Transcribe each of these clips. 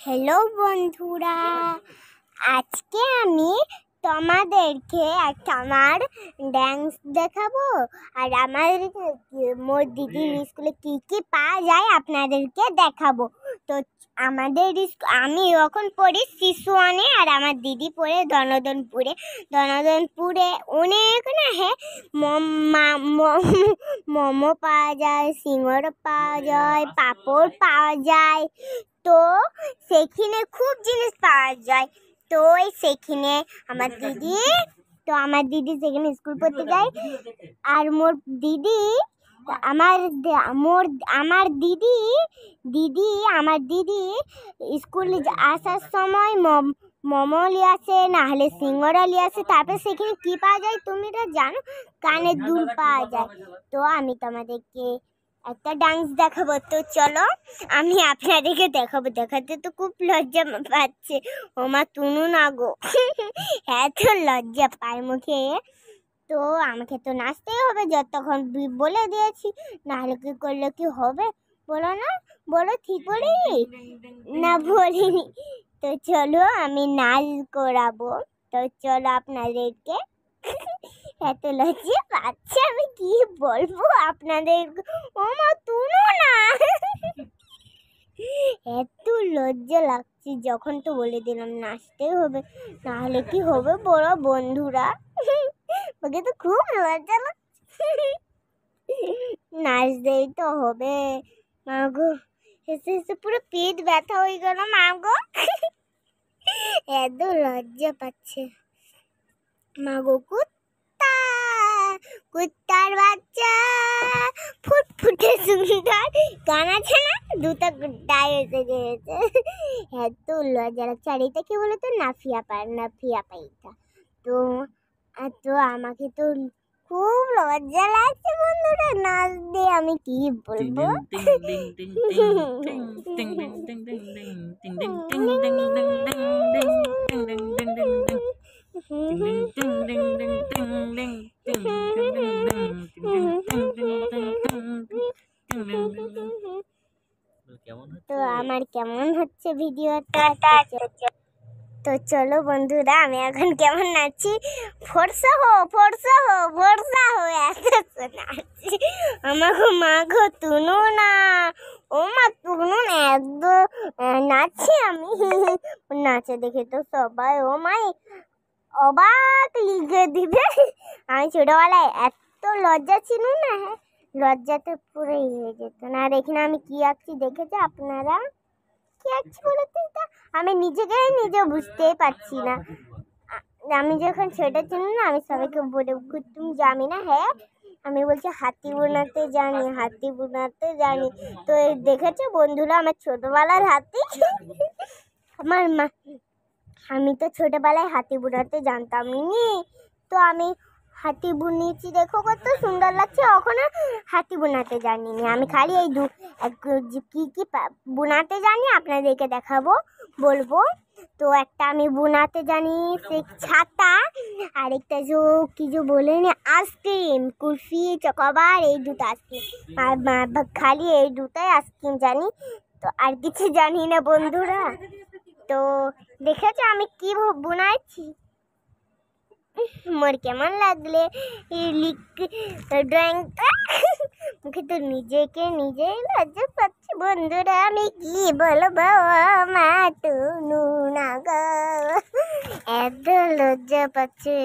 Hello বন্ধুরা, আজকে আমি তোমাদেরকে আমার ড্যান্স দেখাবো। আর মোর দিদির স্কুলে কি কি পাওয়া যায় আপনাদেরকে দেখাবো। তো আমি এখন পড়ি শিশু ওয়ানে, আর আমার দিদি পড়ে দনদনপুরে অনেক না মোমো পাওয়া যায়, সিঙ্গারা পাওয়া যায়, পাঁপড় পাওয়া যায়। তো সেখানে খুব জিনিস পাওয়া যায়। তো সেখানে আমার দিদি সেখানে স্কুল পড়তে যায়। আর আমার দিদি স্কুল আসার সময় মোমো লিয়ে আসে, না হলে সিঙ্গারা লিয়ে আসে। তারপর সেখানে কি পাওয়া যায় তুমি তো জানো, কানের দুল পাওয়া যায়। তো আমি তোমাদেরকে একটা ডান্স দেখাবো। তো চলো আমি আপনাদেরকে দেখাবো। দেখাতে তো খুব লজ্জা পাচ্ছে। ওমা তুনু না গো, এত লজ্জা পায় মুখে। তো আমাকে তো নাচতেই হবে যতক্ষণ বলে দিয়েছি, নাহলে কি করলে কি হবে বলো না, বলো ঠিক বলিনি না বলিনি। তো চলো আমি নাচ করাবো। তো চলো আপনাদেরকে এত লজ্জা পাচ্ছে, আমি কি বলবো আপনাদের। ওমা তুলো না, এত লজ্জা লাগছে যখন তো বলে দিলাম নাচতেই হবে, নাহলে কি হবে বড় বন্ধুরা। ওকে তো খুব লজ্জা লাগছে, নাচতেই তো হবে। মাগো এসে এসে পুরো পেট ব্যথা হয়ে গেল মাগো, এত লজ্জা পাচ্ছে। মাগো কুত্তার বাচ্চা ফুটফুটে সুন্দর গান আছে না, দুটো কুত্তায় এসে গিয়েছে। এত লজ্জা লাগছে। আর এটা কি বলতো, নাফিয়া পাইটা। তো তো আমাকে তো খুব লজ্জা লাগছে বন্ধুরা, নাচ দিয়ে আমি কি বলবো। তো আমার কেমন হচ্ছে ভিডিওটা, তো চলো বন্ধুরা আমি এখন কেমন নাচছি। ফর্সা হো এত নাচছি। আমাকে মাগো তুনো না, ও মা তুনো না, একদম নাচছি আমি। নাচে দেখে তো সবাই ও মাই অবাক লিখে দিবে। আমি ছোটবেলায় এত লজ্জা ছিল না, লজ্জাতে পুরো হয়ে যেত না। আর এখানে আমি কি আঁকছি দেখেছো আপনারা, কি আঁকছি বলতে এটা আমি নিজে বুঝতেই পারছি না। আমি যখন ছোট ছিল না, আমি সবাইকে বলে তুমি জানি না, হ্যাঁ আমি বলছি হাতি বোনাতে জানি। তো দেখেছো বন্ধুরা আমার ছোটবেলার হাতি। আমি তো ছোটবেলায় হাতি বোনাতে জানতাম নি। তো আমি হাতি বুনিয়েছি, দেখো কত সুন্দর লাগছে। ওখানে হাতি বোনাতে জানিনি, আমি খালি এই কি বোনাতে জানি আপনাদেরকে দেখাবো বলবো। তো একটা আমি বোনাতে জানি সে ছাতা, আরেকটা কি বলে না আইসক্রিম, কুলফি, চকোবার, এই দুটো আইসক্রিম। আর খালি এই দুটাই আইসক্রিম জানি, তো আর কিছু জানি না বন্ধুরা। তো দেখেছো আমি কি বানাইছি, মোর কেমন লাগলে ড্রয়িংটা। মুখে তো নিজেই লজ্জা পাচ্ছি বন্ধুরা, আমি কি বলবো মা তুনু না গো, এত লজ্জা পাচ্ছে।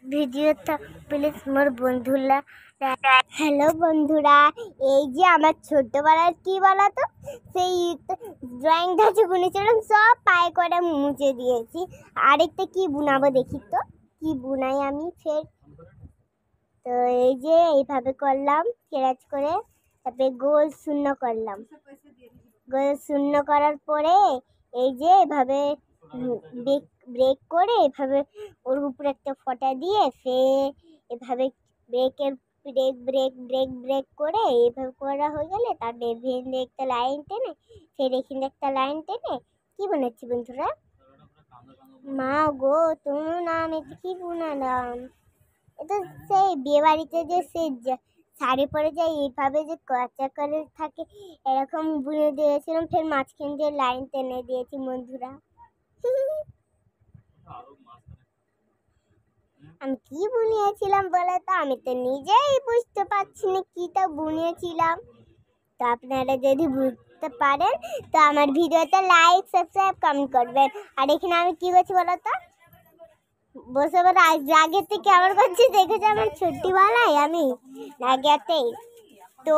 ভিডিওটা প্লিজ মোর বন্ধুরা। হ্যালো বন্ধুরা, এই যে আমার ছোটবেলার কি বলতো, সেই ড্রয়িংটা যে বুনেছিলাম সব পায়ে করে মুছে দিয়েছি। আরেকটা কি বুনাবো দেখি তো, কি বুনাই আমি ফের। তো এই যে এইভাবে করলাম কেরাজ করে, তারপরে গোল শূন্য করলাম। গোল শূন্য করার পরে এই যে এভাবে ব্রেক করে এভাবে ওর উপরে একটা ফটা দিয়ে ফের এভাবে ব্রেক করে এভাবে করা হয়ে গেলে তারপরে এখানে একটা লাইন টেনে, ফের এখানে একটা লাইন টেনে কি বানাচ্ছি বন্ধুরা। মা গো তুমি না, আমি কি বানালাম, এটা সেই বিয়ে বাড়িতে যে শাড়ি পরে যায় এইভাবে যে কচা করে থাকে এরকম বুনে দিয়েছিলাম, ফের মাঝখান দিয়ে লাইন টেনে দিয়েছি বন্ধুরা। আমি কি বুনিয়েছিলাম বলে তো, আমি তো নিজেই বুঝতে পারছি না কিটা বুনিয়েছিলাম। তো আপনারা যদি বুঝতে পারেন তো আমার ভিডিওতে লাইক সাবস্ক্রাইব কমেন্ট করবেন। আর এখানে আমি কি করছি বলো তো, বসে বলে রাগেতে কেমন করছি দেখেছি আমার ছোট্টিবেলায় আমি রাগেতেই। তো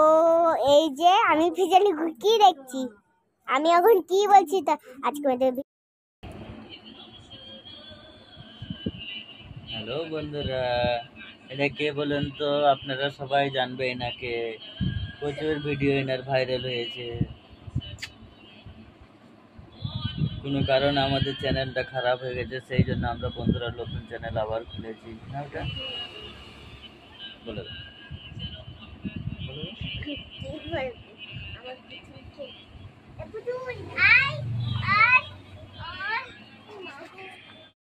এই যে আমি ফিজালি কি দেখছি, আমি এখন কি বলছি তো আজকে হ্যালো বন্ধুরা, এটা কে বলেন তো? আপনারা সবাই জানবে এনাকে, প্রচুর ভিডিও এনার ভাইরাল হয়েছে। কোনো কারণে আমাদের চ্যানেলটা খারাপ হয়ে গেছে, সেই জন্য আমরা বন্ধুরা নতুন চ্যানেল আবার খুলেছি। না ওটা বলে দাও, বলে দাও। কি বলবো আমার